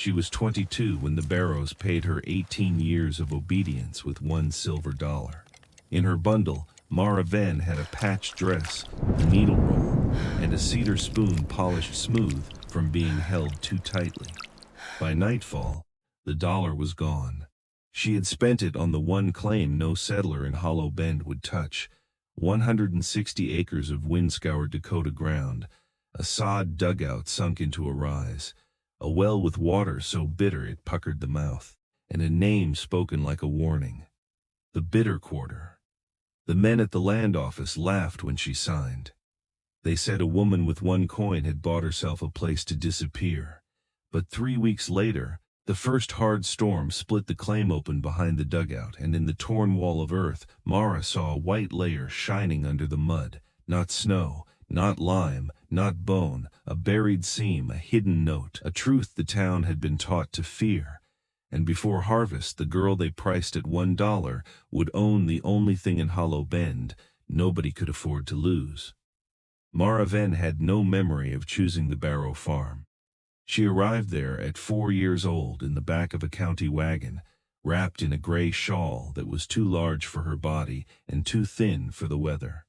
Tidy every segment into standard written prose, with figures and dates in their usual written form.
She was 22 when the Barrows paid her 18 years of obedience with $1 silver. In her bundle, Mara Venn had a patched dress, a needle roll, and a cedar spoon polished smooth from being held too tightly. By nightfall, the dollar was gone. She had spent it on the one claim no settler in Hollow Bend would touch: 160 acres of wind-scoured Dakota ground, a sod dugout sunk into a rise, a well with water so bitter it puckered the mouth, and a name spoken like a warning: the Bitter Quarter. The men at the land office laughed when she signed. They said a woman with one coin had bought herself a place to disappear. But 3 weeks later, the first hard storm split the claim open behind the dugout, and in the torn wall of earth, Mara saw a white layer shining under the mud. Not snow, not lime, not bone, a buried seam, a hidden note, a truth the town had been taught to fear. And before harvest, the girl they priced at $1 would own the only thing in Hollow Bend nobody could afford to lose. Mara Venn had no memory of choosing the Barrow farm. She arrived there at 4 years old in the back of a county wagon, wrapped in a gray shawl that was too large for her body and too thin for the weather.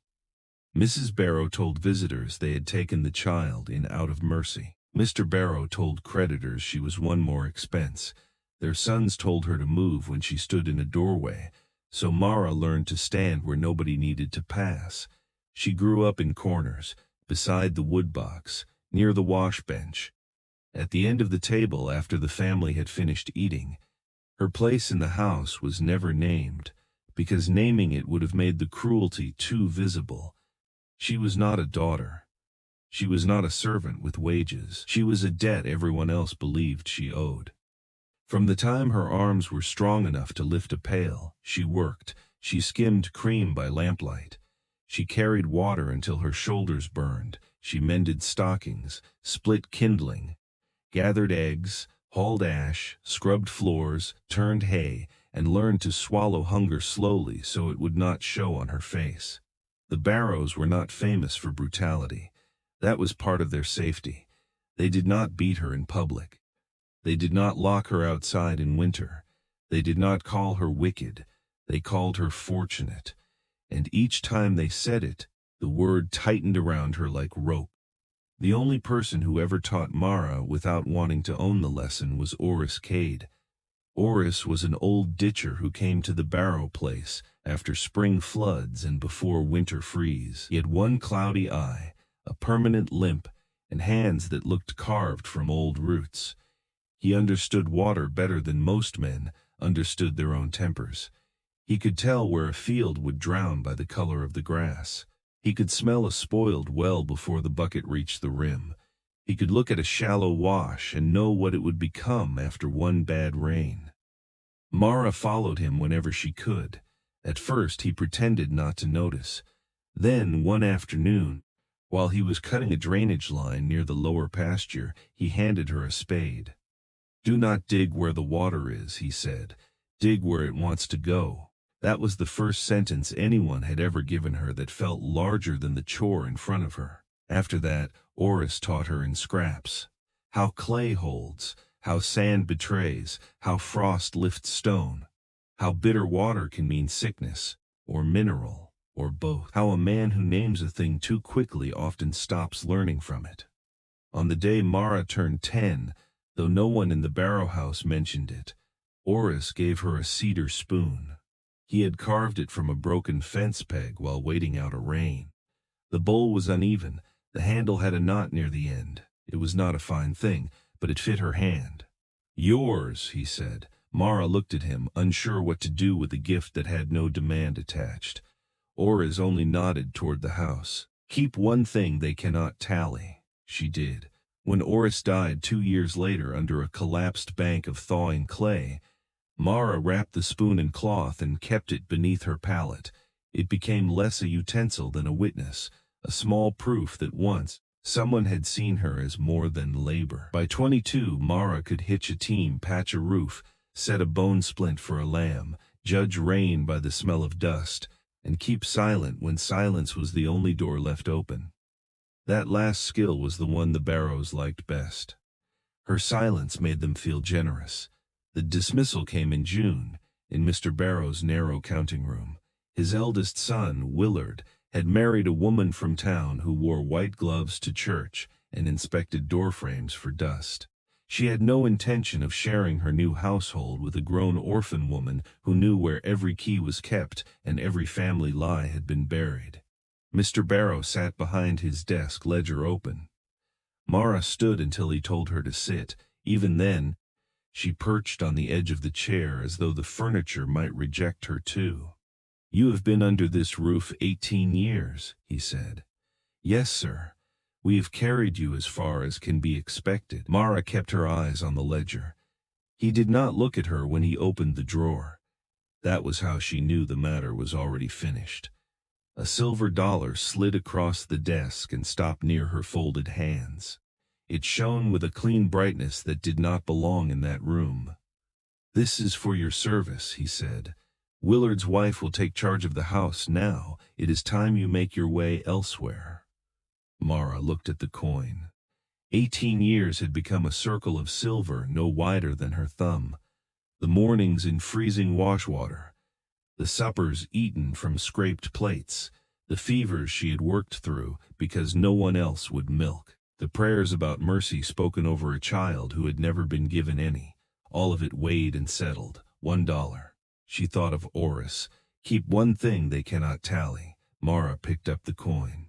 Mrs. Barrow told visitors they had taken the child in out of mercy. Mr. Barrow told creditors she was one more expense. Their sons told her to move when she stood in a doorway, so Mara learned to stand where nobody needed to pass. She grew up in corners, beside the woodbox, near the wash bench, at the end of the table after the family had finished eating. Her place in the house was never named, because naming it would have made the cruelty too visible. She was not a daughter. She was not a servant with wages. She was a debt everyone else believed she owed. From the time her arms were strong enough to lift a pail, she worked. She skimmed cream by lamplight. She carried water until her shoulders burned. She mended stockings, split kindling, gathered eggs, hauled ash, scrubbed floors, turned hay, and learned to swallow hunger slowly so it would not show on her face. The Barrows were not famous for brutality. That was part of their safety. They did not beat her in public. They did not lock her outside in winter. They did not call her wicked. They called her fortunate. And each time they said it, the word tightened around her like rope. The only person who ever taught Mara without wanting to own the lesson was Oris Cade. Oris was an old ditcher who came to the Barrow place after spring floods and before winter freeze. He had one cloudy eye, a permanent limp, and hands that looked carved from old roots. He understood water better than most men understood their own tempers. He could tell where a field would drown by the color of the grass. He could smell a spoiled well before the bucket reached the rim. He could look at a shallow wash and know what it would become after one bad rain. Mara followed him whenever she could. At first he pretended not to notice. Then, one afternoon, while he was cutting a drainage line near the lower pasture, he handed her a spade. "Do not dig where the water is," he said. "Dig where it wants to go." That was the first sentence anyone had ever given her that felt larger than the chore in front of her. After that, Oris taught her in scraps. How clay holds, how sand betrays, how frost lifts stone, how bitter water can mean sickness, or mineral, or both. How a man who names a thing too quickly often stops learning from it. On the day Mara turned 10, though no one in the Barrow house mentioned it, Oris gave her a cedar spoon. He had carved it from a broken fence peg while waiting out a rain. The bowl was uneven. The handle had a knot near the end. It was not a fine thing, but it fit her hand. "Yours," he said. Mara looked at him, unsure what to do with a gift that had no demand attached. Oris only nodded toward the house. "Keep one thing they cannot tally." She did. When Oris died 2 years later under a collapsed bank of thawing clay, Mara wrapped the spoon in cloth and kept it beneath her pallet. It became less a utensil than a witness, a small proof that once someone had seen her as more than labor. By 22, Mara could hitch a team, patch a roof, set a bone splint for a lamb, judge rain by the smell of dust, and keep silent when silence was the only door left open. That last skill was the one the Barrows liked best. Her silence made them feel generous. The dismissal came in June, in Mr. Barrow's narrow counting room. His eldest son, Willard, had married a woman from town who wore white gloves to church and inspected door frames for dust. She had no intention of sharing her new household with a grown orphan woman who knew where every key was kept and every family lie had been buried. Mr. Barrow sat behind his desk, ledger open. Mara stood until he told her to sit. Even then, she perched on the edge of the chair as though the furniture might reject her too. "You have been under this roof 18 years, he said. "Yes, sir. We have carried you as far as can be expected." Mara kept her eyes on the ledger. He did not look at her when he opened the drawer. That was how she knew the matter was already finished. A silver dollar slid across the desk and stopped near her folded hands. It shone with a clean brightness that did not belong in that room. "This is for your service," he said. "Willard's wife will take charge of the house now. It is time you make your way elsewhere." Mara looked at the coin. 18 years had become a circle of silver no wider than her thumb. The mornings in freezing washwater, the suppers eaten from scraped plates, the fevers she had worked through because no one else would milk, the prayers about mercy spoken over a child who had never been given any, all of it weighed and settled. $1. She thought of Oris. "Keep one thing they cannot tally." Mara picked up the coin.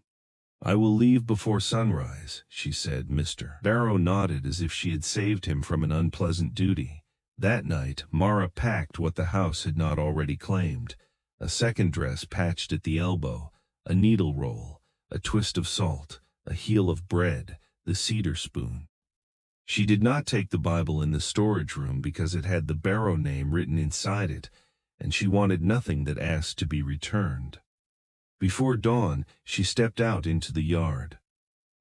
"I will leave before sunrise," she said. Mr. Barrow nodded as if she had saved him from an unpleasant duty. That night, Mara packed what the house had not already claimed: a second dress patched at the elbow, a needle roll, a twist of salt, a heel of bread, the cedar spoon. She did not take the Bible in the storage room because it had the Barrow name written inside it, and she wanted nothing that asked to be returned. Before dawn, she stepped out into the yard.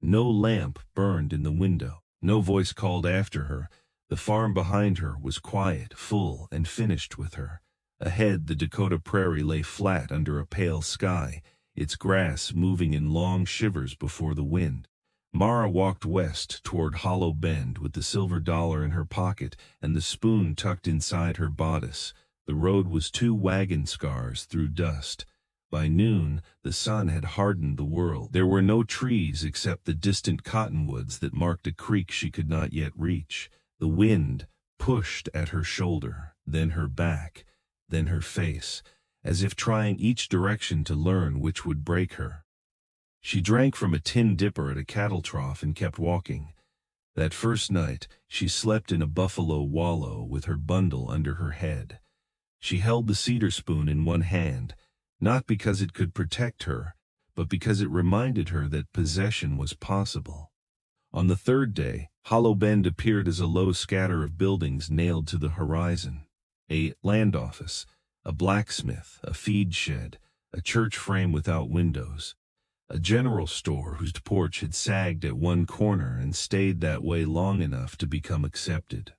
No lamp burned in the window. No voice called after her. The farm behind her was quiet, full, and finished with her. Ahead, the Dakota Prairie lay flat under a pale sky, its grass moving in long shivers before the wind. Mara walked west toward Hollow Bend with the silver dollar in her pocket and the spoon tucked inside her bodice. The road was 2 wagon scars through dust. By noon, the sun had hardened the world. There were no trees except the distant cottonwoods that marked a creek she could not yet reach. The wind pushed at her shoulder, then her back, then her face, as if trying each direction to learn which would break her. She drank from a tin dipper at a cattle trough and kept walking. That first night, she slept in a buffalo wallow with her bundle under her head. She held the cedar spoon in one hand, not because it could protect her, but because it reminded her that possession was possible. On the third day, Hollow Bend appeared as a low scatter of buildings nailed to the horizon. A land office, a blacksmith, a feed shed, a church frame without windows, a general store whose porch had sagged at one corner and stayed that way long enough to become accepted.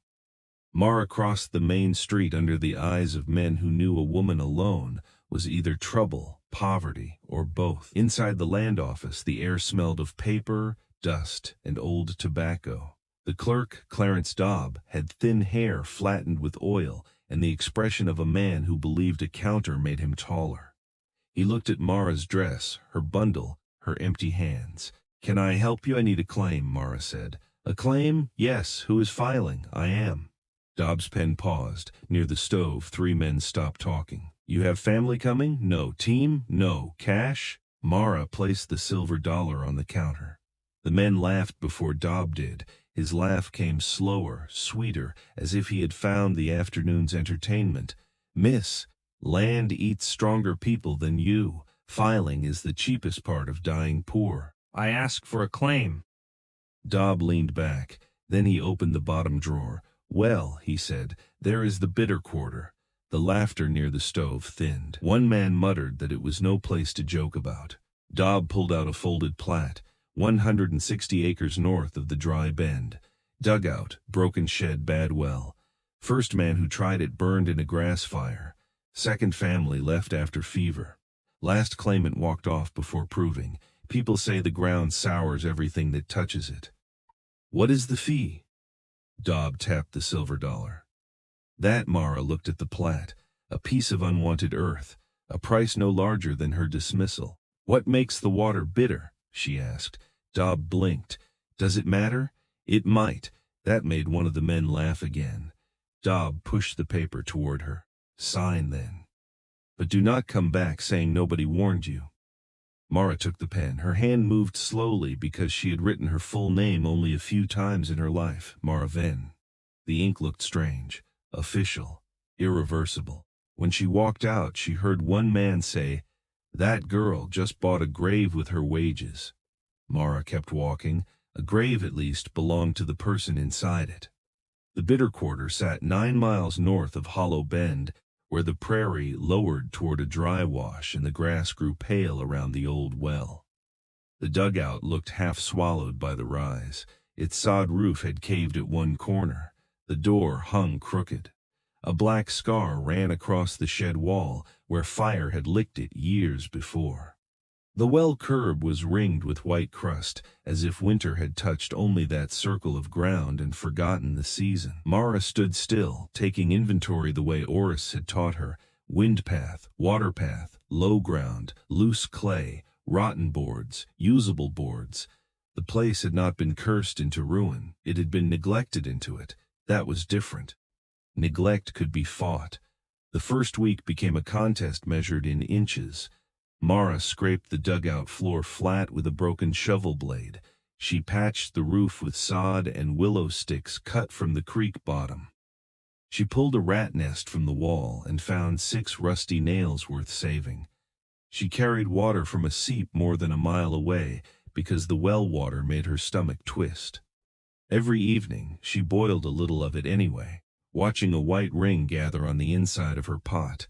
Mara crossed the main street under the eyes of men who knew a woman alone was either trouble, poverty, or both. Inside the land office, the air smelled of paper, dust, and old tobacco. The clerk, Clarence Dobb, had thin hair flattened with oil and the expression of a man who believed a counter made him taller. He looked at Mara's dress, her bundle, her empty hands. "Can I help you? I need a claim," Mara said. "A claim? Yes. Who is filing?" "I am." Dobb's pen paused. Near the stove, 3 men stopped talking. "You have family coming?" "No." "Team?" "No." "Cash?" Mara placed the silver dollar on the counter. The men laughed before Dobb did. His laugh came slower, sweeter, as if he had found the afternoon's entertainment. "Miss, land eats stronger people than you. Filing is the cheapest part of dying poor." "I ask for a claim." Dobb leaned back. Then he opened the bottom drawer. "Well," he said, "there is the bitter quarter." The laughter near the stove thinned. One man muttered that it was no place to joke about. Dobb pulled out a folded plat. 160 acres north of the dry bend. Dugout, broken shed, bad well. First man who tried it burned in a grass fire. Second family left after fever. Last claimant walked off before proving. People say the ground sours everything that touches it. "What is the fee?" Dob tapped the silver dollar. That Mara looked at the plat, a piece of unwanted earth, a price no larger than her dismissal. What makes the water bitter? She asked. Dob blinked. Does it matter? It might. That made one of the men laugh again. Dob pushed the paper toward her. Sign then. But do not come back saying nobody warned you. Mara took the pen. Her hand moved slowly because she had written her full name only a few times in her life, Mara Venn. The ink looked strange, official, irreversible. When she walked out, she heard one man say, "That girl just bought a grave with her wages." Mara kept walking. A grave, at least, belonged to the person inside it. The bitter quarter sat 9 miles north of Hollow Bend, where the prairie lowered toward a dry wash and the grass grew pale around the old well. The dugout looked half swallowed by the rise. Its sod roof had caved at one corner. The door hung crooked. A black scar ran across the shed wall, where fire had licked it years before. The well curb was ringed with white crust, as if winter had touched only that circle of ground and forgotten the season. Mara stood still, taking inventory the way Oris had taught her: wind path, water path, low ground, loose clay, rotten boards, usable boards. The place had not been cursed into ruin, it had been neglected into it. That was different. Neglect could be fought. The first week became a contest measured in inches. Mara scraped the dugout floor flat with a broken shovel blade. She patched the roof with sod and willow sticks cut from the creek bottom. She pulled a rat nest from the wall and found 6 rusty nails worth saving. She carried water from a seep more than a mile away because the well water made her stomach twist. Every evening, she boiled a little of it anyway, watching a white ring gather on the inside of her pot.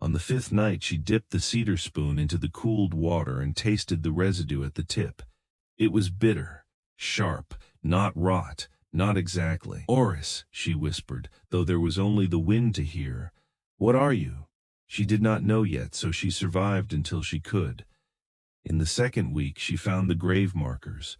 On the 5th night, she dipped the cedar spoon into the cooled water and tasted the residue at the tip. It was bitter, sharp, not rot, not exactly. "Oris," she whispered, though there was only the wind to hear. "What are you?" She did not know yet, so she survived until she could. In the 2nd week, she found the grave markers.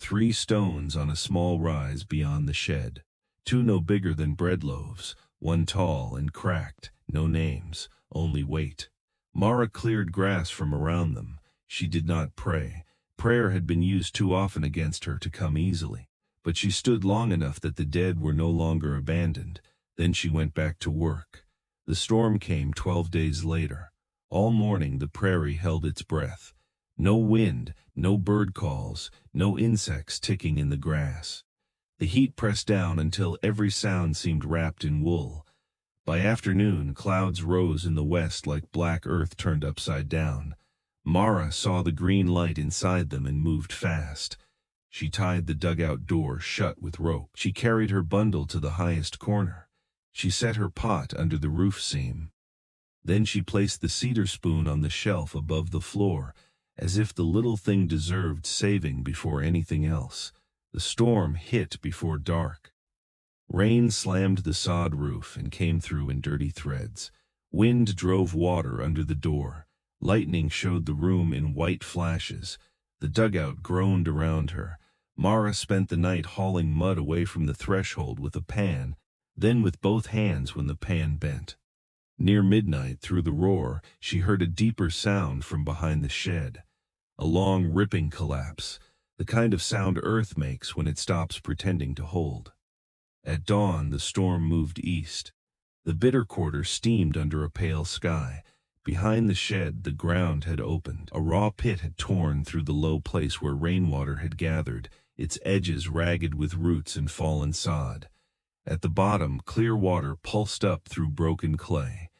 3 stones on a small rise beyond the shed. 2 no bigger than bread loaves, 1 tall and cracked, no names. Only weight. Mara cleared grass from around them. She did not pray. Prayer had been used too often against her to come easily. But she stood long enough that the dead were no longer abandoned. Then she went back to work. The storm came 12 days later. All morning the prairie held its breath. No wind, no bird calls, no insects ticking in the grass. The heat pressed down until every sound seemed wrapped in wool. By afternoon, clouds rose in the west like black earth turned upside down. Mara saw the green light inside them and moved fast. She tied the dugout door shut with rope. She carried her bundle to the highest corner. She set her pot under the roof seam. Then she placed the cedar spoon on the shelf above the floor, as if the little thing deserved saving before anything else. The storm hit before dark. Rain slammed the sod roof and came through in dirty threads. Wind drove water under the door. Lightning showed the room in white flashes. The dugout groaned around her. Mara spent the night hauling mud away from the threshold with a pan, then with both hands when the pan bent. Near midnight, through the roar, she heard a deeper sound from behind the shed. A long, ripping collapse, the kind of sound earth makes when it stops pretending to hold. At dawn, the storm moved east. The bitter quarter steamed under a pale sky. Behind the shed, the ground had opened. A raw pit had torn through the low place where rainwater had gathered, its edges ragged with roots and fallen sod. At the bottom, clear water pulsed up through broken clay.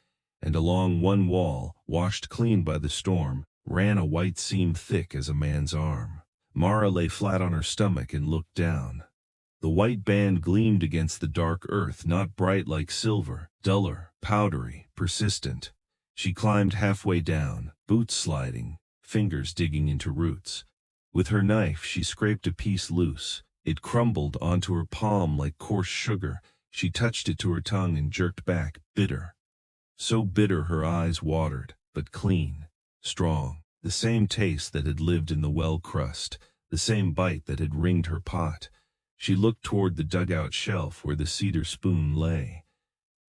And along one wall, washed clean by the storm, ran a white seam thick as a man's arm. Mara lay flat on her stomach and looked down. The white band gleamed against the dark earth, not bright like silver, duller, powdery, persistent. She climbed halfway down, boots sliding, fingers digging into roots. With her knife she scraped a piece loose. It crumbled onto her palm like coarse sugar. She touched it to her tongue and jerked back, bitter. So bitter her eyes watered, but clean, strong. The same taste that had lived in the well crust, the same bite that had ringed her pot. She looked toward the dugout shelf where the cedar spoon lay.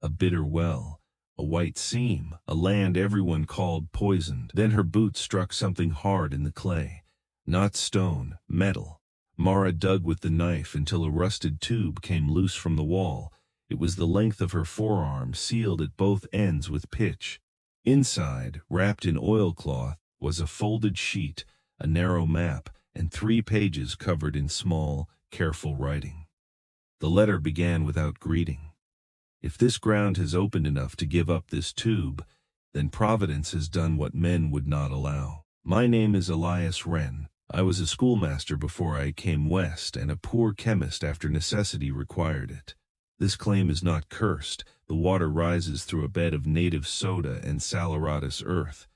A bitter well, a white seam, a land everyone called poisoned. Then her boot struck something hard in the clay. Not stone, metal. Mara dug with the knife until a rusted tube came loose from the wall. It was the length of her forearm, sealed at both ends with pitch. Inside, wrapped in oilcloth, was a folded sheet, a narrow map, and 3 pages covered in small, careful writing. The letter began without greeting. If this ground has opened enough to give up this tube, then Providence has done what men would not allow. My name is Elias Wren. I was a schoolmaster before I came west and a poor chemist after necessity required it. This claim is not cursed. The water rises through a bed of native soda and saleratus earth.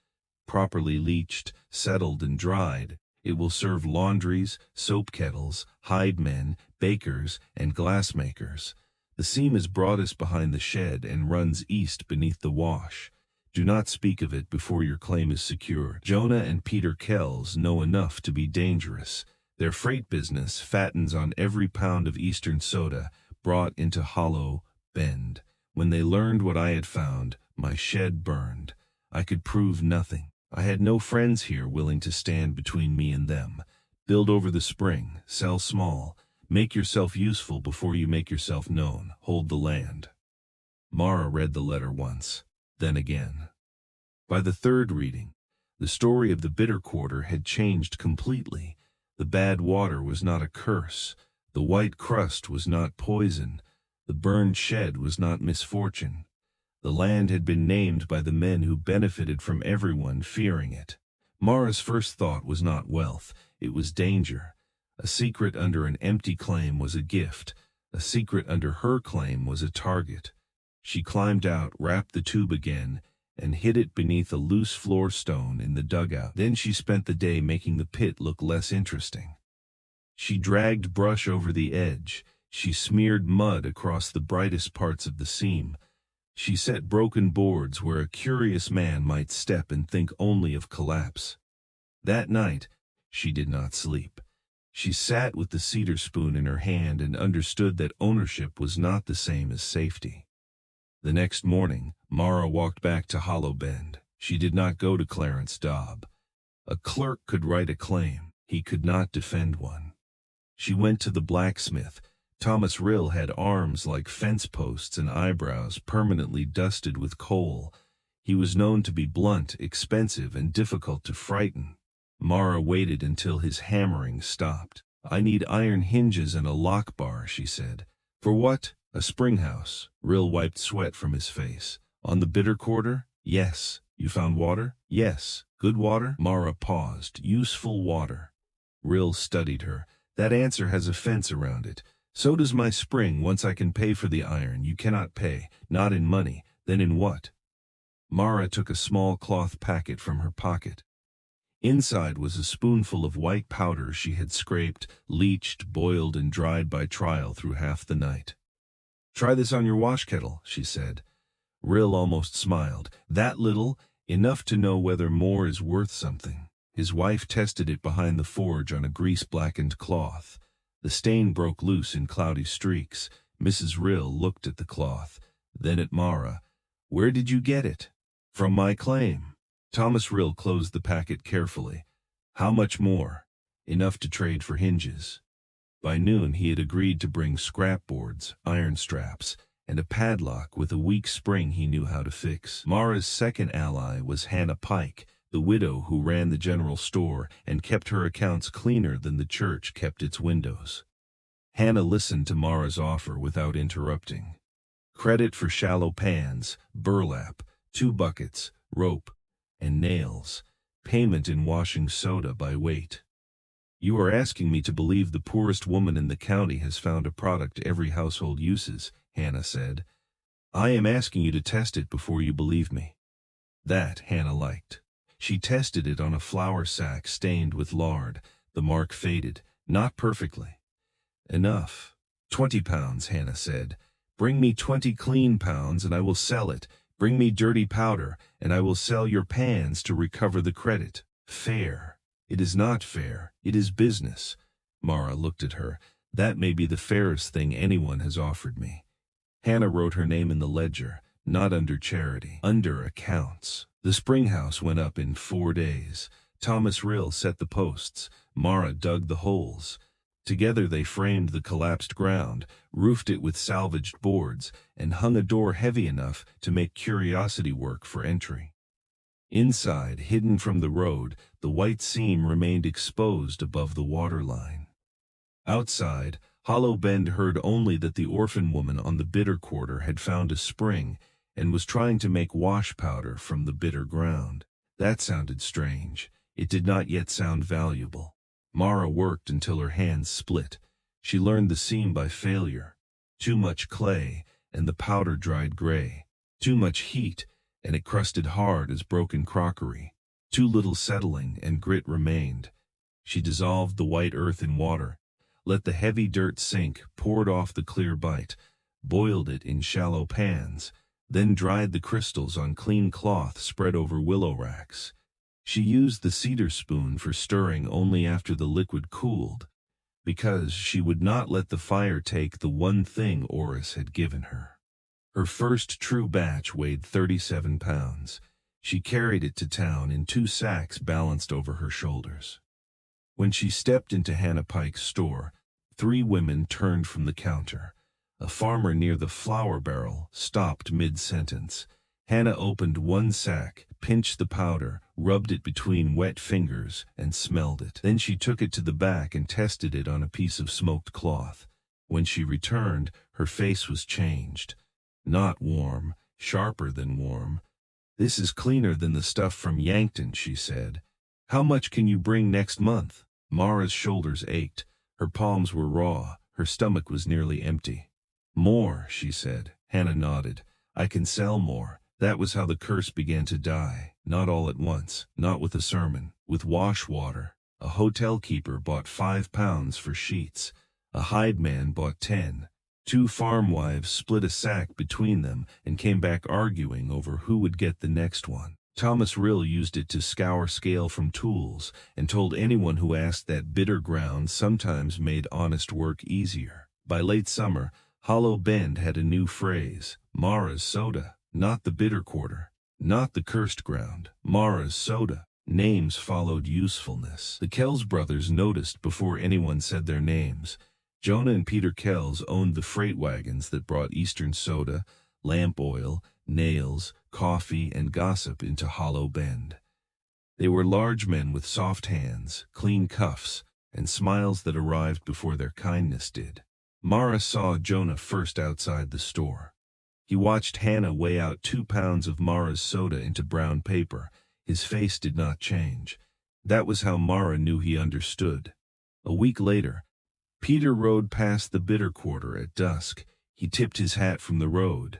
Properly leached, settled, and dried, it will serve laundries, soap kettles, hide men, bakers, and glassmakers. The seam is broadest behind the shed and runs east beneath the wash. Do not speak of it before your claim is secure. Jonah and Peter Kells know enough to be dangerous. Their freight business fattens on every pound of eastern soda brought into Hollow Bend. When they learned what I had found, my shed burned. I could prove nothing. I had no friends here willing to stand between me and them. Build over the spring, sell small, make yourself useful before you make yourself known, hold the land. Mara read the letter once, then again. By the third reading, the story of the bitter quarter had changed completely. The bad water was not a curse. The white crust was not poison. The burned shed was not misfortune. The land had been named by the men who benefited from everyone fearing it. Mara's first thought was not wealth, it was danger. A secret under an empty claim was a gift. A secret under her claim was a target. She climbed out, wrapped the tube again, and hid it beneath a loose floor stone in the dugout. Then she spent the day making the pit look less interesting. She dragged brush over the edge. She smeared mud across the brightest parts of the seam. She set broken boards where a curious man might step and think only of collapse. That night, she did not sleep. She sat with the cedar spoon in her hand and understood that ownership was not the same as safety. The next morning, Mara walked back to Hollow Bend. She did not go to Clarence Dobb. A clerk could write a claim. He could not defend one. She went to the blacksmith. Thomas Rill had arms like fence posts and eyebrows permanently dusted with coal. He was known to be blunt, expensive, and difficult to frighten. Mara waited until his hammering stopped. "I need iron hinges and a lock bar," she said. "For what?" "A spring house." Rill wiped sweat from his face. "On the bitter quarter?" "Yes." "You found water?" "Yes." "Good water?" Mara paused. "Useful water." Rill studied her. "That answer has a fence around it. So does my spring. Once I can pay for the iron, you cannot pay. Not in money. Then in what?" Mara took a small cloth packet from her pocket. Inside was a spoonful of white powder she had scraped, leached, boiled, and dried by trial through half the night. "Try this on your wash kettle," she said. Rill almost smiled. "That little, enough to know whether more is worth something." His wife tested it behind the forge on a grease-blackened cloth. The stain broke loose in cloudy streaks. Mrs. Rill looked at the cloth, then at Mara. "Where did you get it?" "From my claim." Thomas Rill closed the packet carefully. "How much more?" "Enough to trade for hinges." By noon he had agreed to bring scrap boards, iron straps, and a padlock with a weak spring he knew how to fix. Mara's second ally was Hannah Pike, the widow who ran the general store and kept her accounts cleaner than the church kept its windows. Hannah listened to Mara's offer without interrupting. Credit for shallow pans, burlap, 2 buckets, rope, and nails. Payment in washing soda by weight. "You are asking me to believe the poorest woman in the county has found a product every household uses," Hannah said. "I am asking you to test it before you believe me." That Hannah liked. She tested it on a flour sack stained with lard. The mark faded, not perfectly. "Enough." "20 pounds, Hannah said. "Bring me 20 clean pounds and I will sell it. Bring me dirty powder, and I will sell your pans to recover the credit." "Fair." "It is not fair. It is business." Mara looked at her. That may be the fairest thing anyone has offered me. Hannah wrote her name in the ledger, not under charity, under accounts. The spring house went up in 4 days. Thomas Rill set the posts. Mara dug the holes. Together they framed the collapsed ground, roofed it with salvaged boards, and hung a door heavy enough to make curiosity work for entry. Inside, hidden from the road, the white seam remained exposed above the waterline. Outside, Hollow Bend heard only that the orphan woman on the bitter quarter had found a spring and was trying to make wash powder from the bitter ground. That sounded strange. It did not yet sound valuable. Mara worked until her hands split. She learned the seam by failure. Too much clay, and the powder dried gray. Too much heat, and it crusted hard as broken crockery. Too little settling, and grit remained. She dissolved the white earth in water, let the heavy dirt sink, poured off the clear bite, boiled it in shallow pans, then dried the crystals on clean cloth spread over willow racks. She used the cedar spoon for stirring only after the liquid cooled, because she would not let the fire take the one thing Oris had given her. Her first true batch weighed 37 pounds. She carried it to town in 2 sacks balanced over her shoulders. When she stepped into Hannah Pike's store, 3 women turned from the counter. A farmer near the flour barrel stopped mid-sentence. Hannah opened 1 sack, pinched the powder, rubbed it between wet fingers, and smelled it. Then she took it to the back and tested it on a piece of smoked cloth. When she returned, her face was changed. Not warm, sharper than warm. "This is cleaner than the stuff from Yankton," she said. "How much can you bring next month?" Mara's shoulders ached. Her palms were raw. Her stomach was nearly empty. "More," she said. Hannah nodded. "I can sell more." That was how the curse began to die. Not all at once, not with a sermon, with wash water. A hotel keeper bought 5 pounds for sheets. A hide man bought 10. 2 farm wives split a sack between them and came back arguing over who would get the next one. Thomas Rill used it to scour scale from tools and told anyone who asked that bitter ground sometimes made honest work easier. By late summer, Hollow Bend had a new phrase: Mara's soda. Not the bitter quarter, not the cursed ground, Mara's soda. Names followed usefulness. The Kells brothers noticed before anyone said their names. Jonah and Peter Kells owned the freight wagons that brought Eastern soda, lamp oil, nails, coffee, and gossip into Hollow Bend. They were large men with soft hands, clean cuffs, and smiles that arrived before their kindness did. Mara saw Jonah first outside the store. He watched Hannah weigh out 2 pounds of Mara's soda into brown paper. His face did not change. That was how Mara knew he understood. A week later, Peter rode past the bitter quarter at dusk. He tipped his hat from the road.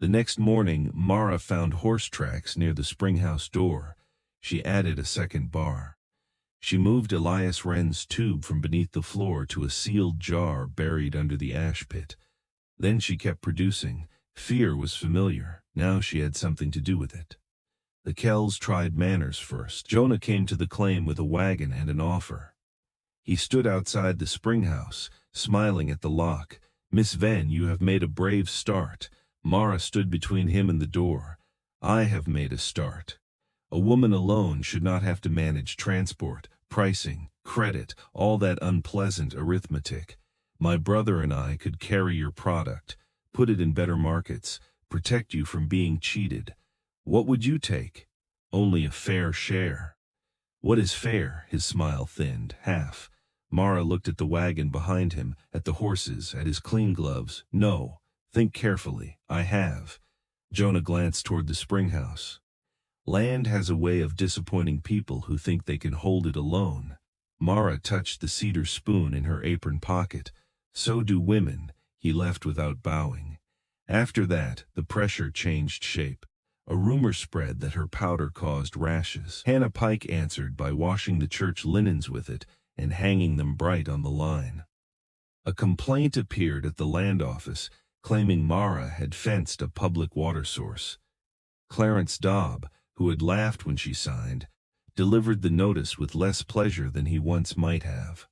The next morning, Mara found horse tracks near the springhouse door. She added a second bar. She moved Elias Wren's tube from beneath the floor to a sealed jar buried under the ash pit. Then she kept producing. Fear was familiar. Now she had something to do with it. The Kells tried manners first. Jonah came to the claim with a wagon and an offer. He stood outside the springhouse, smiling at the lock. "Miss Venn, you have made a brave start." Mara stood between him and the door. "I have made a start. A woman alone should not have to manage transport, pricing, credit, all that unpleasant arithmetic. My brother and I could carry your product, put it in better markets, protect you from being cheated. What would you take?" "Only a fair share." "What is fair?" His smile thinned. "Half." Mara looked at the wagon behind him, at the horses, at his clean gloves. "No. Think carefully. I have." Jonah glanced toward the springhouse. "Land has a way of disappointing people who think they can hold it alone." Mara touched the cedar spoon in her apron pocket. "So do women." He left without bowing. After that, the pressure changed shape. A rumor spread that her powder caused rashes. Hannah Pike answered by washing the church linens with it and hanging them bright on the line. A complaint appeared at the land office, claiming Mara had fenced a public water source. Clarence Dobb, who had laughed when she signed, delivered the notice with less pleasure than he once might have.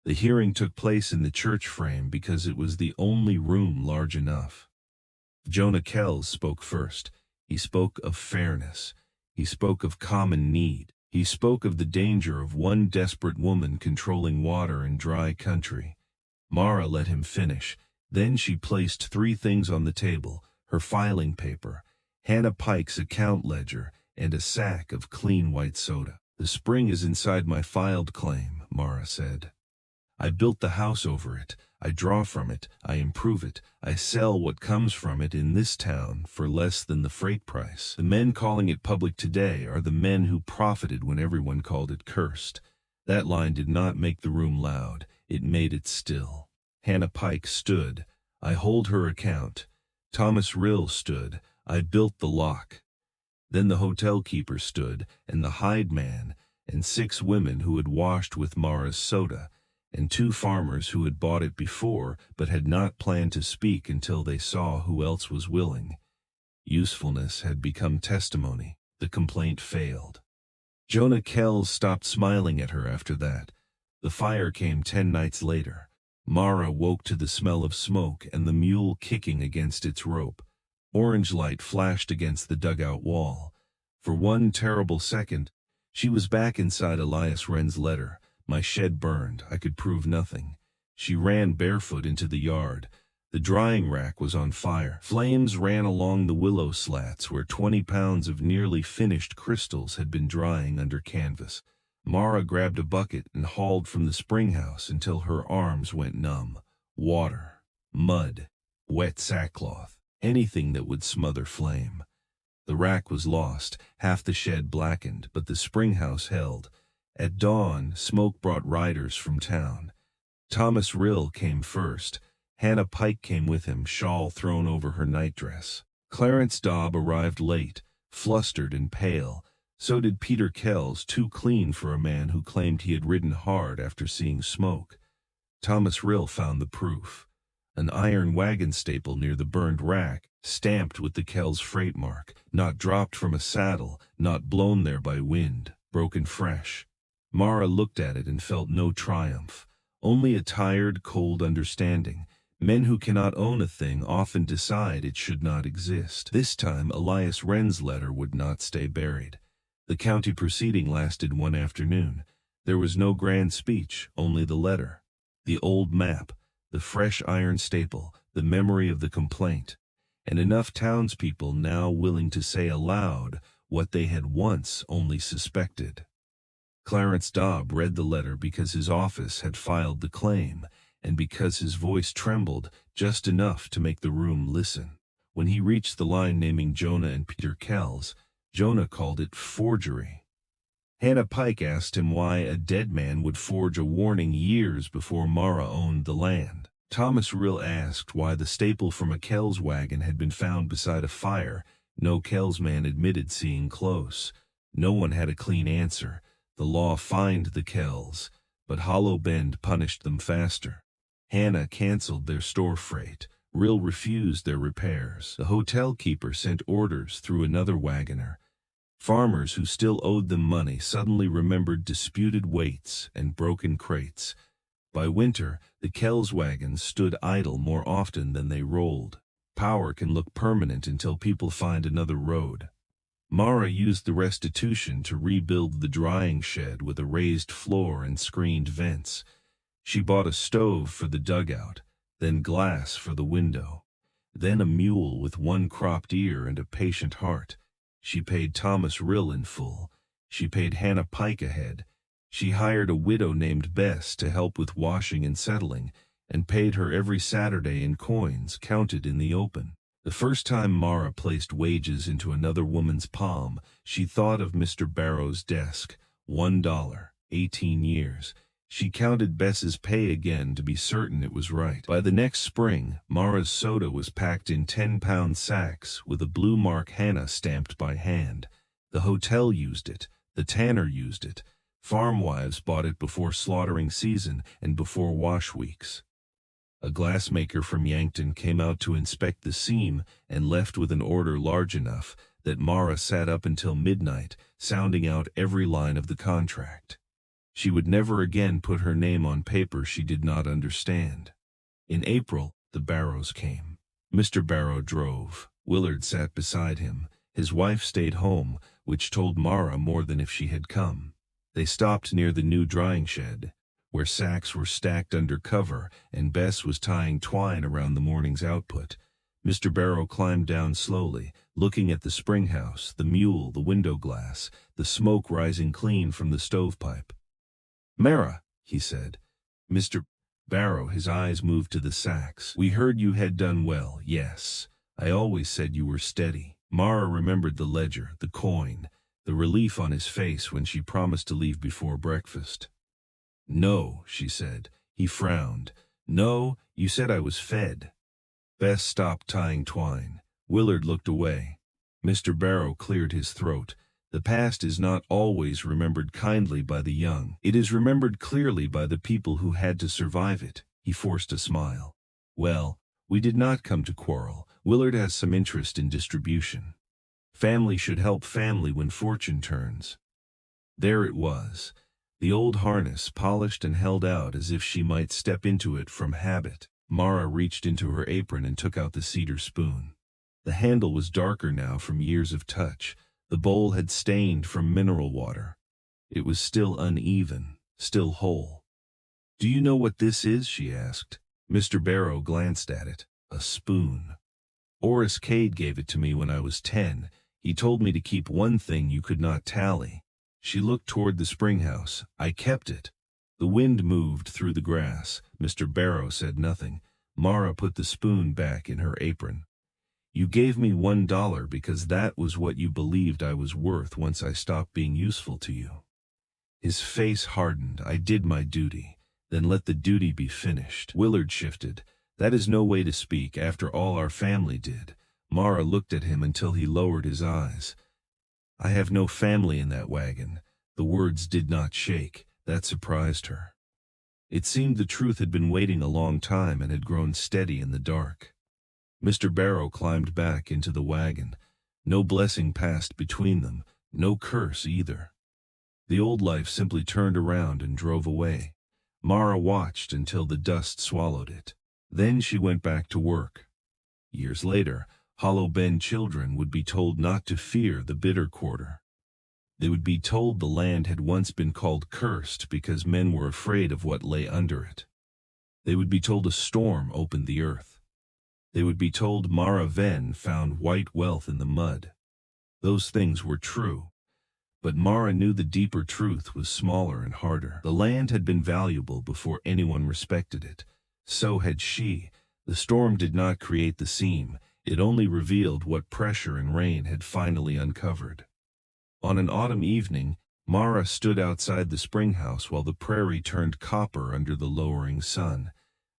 The hearing took place in the church frame because it was the only room large enough. Jonah Kells spoke first. He spoke of fairness. He spoke of common need. He spoke of the danger of one desperate woman controlling water in dry country. Mara let him finish. Then she placed three things on the table: her filing paper, Hannah Pike's account ledger, and a sack of clean white soda. "The spring is inside my filed claim," Mara said. "I built the house over it. I draw from it. I improve it. I sell what comes from it in this town for less than the freight price. The men calling it public today are the men who profited when everyone called it cursed." That line did not make the room loud. It made it still. Hannah Pike stood. "I hold her account." Thomas Rill stood. "I built the lock." Then the hotel keeper stood, and the hide man, and 6 women who had washed with Mara's soda, and 2 farmers who had bought it before but had not planned to speak until they saw who else was willing. Usefulness had become testimony. The complaint failed. Jonah Kells stopped smiling at her after that. The fire came 10 nights later. Mara woke to the smell of smoke and the mule kicking against its rope. Orange light flashed against the dugout wall. For one terrible second, she was back inside Elias Wren's letter. "My shed burned. I could prove nothing." She ran barefoot into the yard. The drying rack was on fire. Flames ran along the willow slats where 20 pounds of nearly finished crystals had been drying under canvas. Mara grabbed a bucket and hauled from the spring house until her arms went numb. Water, mud, wet sackcloth, anything that would smother flame. The rack was lost, half the shed blackened, but the spring house held. At dawn, smoke brought riders from town. Thomas Rill came first. Hannah Pike came with him, shawl thrown over her nightdress. Clarence Dobb arrived late, flustered and pale. So did Peter Kells, too clean for a man who claimed he had ridden hard after seeing smoke. Thomas Rill found the proof: an iron wagon staple near the burned rack, stamped with the Kells freight mark, not dropped from a saddle, not blown there by wind, broken fresh. Mara looked at it and felt no triumph, only a tired, cold understanding. Men who cannot own a thing often decide it should not exist. This time Elias Wren's letter would not stay buried. The county proceeding lasted one afternoon. There was no grand speech, only the letter, the old map, the fresh iron staple, the memory of the complaint, and enough townspeople now willing to say aloud what they had once only suspected. Clarence Dobb read the letter because his office had filed the claim, and because his voice trembled just enough to make the room listen. When he reached the line naming Jonah and Peter Kells, Jonah called it forgery. Hannah Pike asked him why a dead man would forge a warning years before Mara owned the land. Thomas Rill asked why the staple from a Kells wagon had been found beside a fire. No Kells man admitted seeing close. No one had a clean answer. The law fined the Kells, but Hollow Bend punished them faster. Hannah canceled their store freight. Rill refused their repairs. The hotel keeper sent orders through another wagoner. Farmers who still owed them money suddenly remembered disputed weights and broken crates. By winter, the Kells wagons stood idle more often than they rolled. Power can look permanent until people find another road. Mara used the restitution to rebuild the drying shed with a raised floor and screened vents. She bought a stove for the dugout, then glass for the window, then a mule with one cropped ear and a patient heart. She paid Thomas Rill in full. She paid Hannah Pike ahead. She hired a widow named Bess to help with washing and settling, and paid her every Saturday in coins counted in the open. The first time Mara placed wages into another woman's palm, she thought of Mr. Barrow's desk. $1, 18 years. She counted Bess's pay again to be certain it was right. By the next spring, Mara's soda was packed in 10-pound sacks with a blue mark Hannah stamped by hand. The hotel used it. The tanner used it. Farm wives bought it before slaughtering season and before wash weeks. A glassmaker from Yankton came out to inspect the seam and left with an order large enough that Mara sat up until midnight, sounding out every line of the contract. She would never again put her name on paper she did not understand. In April, the Barrows came. Mr. Barrow drove. Willard sat beside him. His wife stayed home, which told Mara more than if she had come. They stopped near the new drying shed, where sacks were stacked under cover and Bess was tying twine around the morning's output. Mr. Barrow climbed down slowly, looking at the spring house, the mule, the window glass, the smoke rising clean from the stovepipe. "Mara," he said. Mr. Barrow, his eyes moved to the sacks. "We heard you had done well, yes. I always said you were steady." Mara remembered the ledger, the coin, the relief on his face when she promised to leave before breakfast. "No," she said. He frowned. "No, you said I was fed." Bess stopped tying twine. Willard looked away. Mr. Barrow cleared his throat. "The past is not always remembered kindly by the young. It is remembered clearly by the people who had to survive it." He forced a smile. "Well, we did not come to quarrel. Willard has some interest in distribution. Family should help family when fortune turns." There it was, the old harness, polished and held out as if she might step into it from habit. Mara reached into her apron and took out the cedar spoon. The handle was darker now from years of touch. The bowl had stained from mineral water. It was still uneven, still whole. "Do you know what this is?" she asked. Mr. Barrow glanced at it. "A spoon. Oris Cade gave it to me when I was 10. He told me to keep one thing you could not tally." She looked toward the spring house. "I kept it." The wind moved through the grass. Mr. Barrow said nothing. Mara put the spoon back in her apron. "You gave me $1 because that was what you believed I was worth once I stopped being useful to you." His face hardened. "I did my duty. Then let the duty be finished." Willard shifted. "That is no way to speak, after all our family did." Mara looked at him until he lowered his eyes. "I have no family in that wagon." The words did not shake. That surprised her. It seemed the truth had been waiting a long time and had grown steady in the dark. Mr. Barrow climbed back into the wagon. No blessing passed between them, no curse either. The old life simply turned around and drove away. Mara watched until the dust swallowed it. Then she went back to work. Years later, Hollow Bend children would be told not to fear the bitter quarter. They would be told the land had once been called cursed because men were afraid of what lay under it. They would be told a storm opened the earth. They would be told Mara Venn found white wealth in the mud. Those things were true. But Mara knew the deeper truth was smaller and harder. The land had been valuable before anyone respected it. So had she. The storm did not create the seam. It only revealed what pressure and rain had finally uncovered. On an autumn evening, Mara stood outside the spring house while the prairie turned copper under the lowering sun.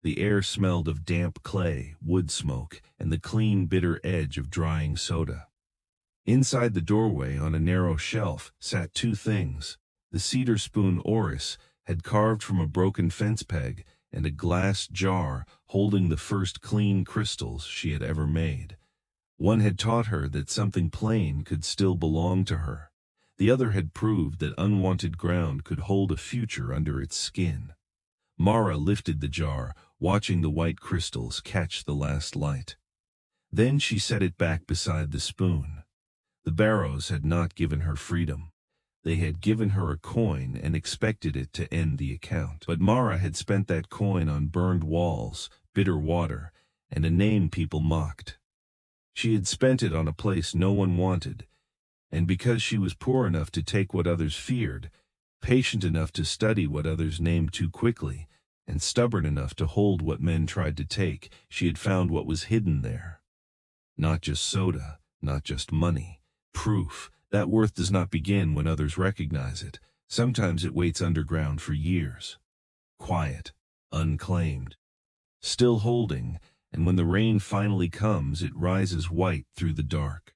The air smelled of damp clay, wood smoke, and the clean, bitter edge of drying soda. Inside the doorway, on a narrow shelf, sat two things. The cedar spoon Oris had carved from a broken fence peg, and a glass jar holding the first clean crystals she had ever made. One had taught her that something plain could still belong to her. The other had proved that unwanted ground could hold a future under its skin. Mara lifted the jar, watching the white crystals catch the last light. Then she set it back beside the spoon. The Barrows had not given her freedom. They had given her a coin and expected it to end the account. But Mara had spent that coin on burned walls, bitter water, and a name people mocked. She had spent it on a place no one wanted, and because she was poor enough to take what others feared, patient enough to study what others named too quickly, and stubborn enough to hold what men tried to take, she had found what was hidden there. Not just soda, not just money. Proof that worth does not begin when others recognize it. Sometimes it waits underground for years. Quiet, unclaimed, still holding, and when the rain finally comes, it rises white through the dark.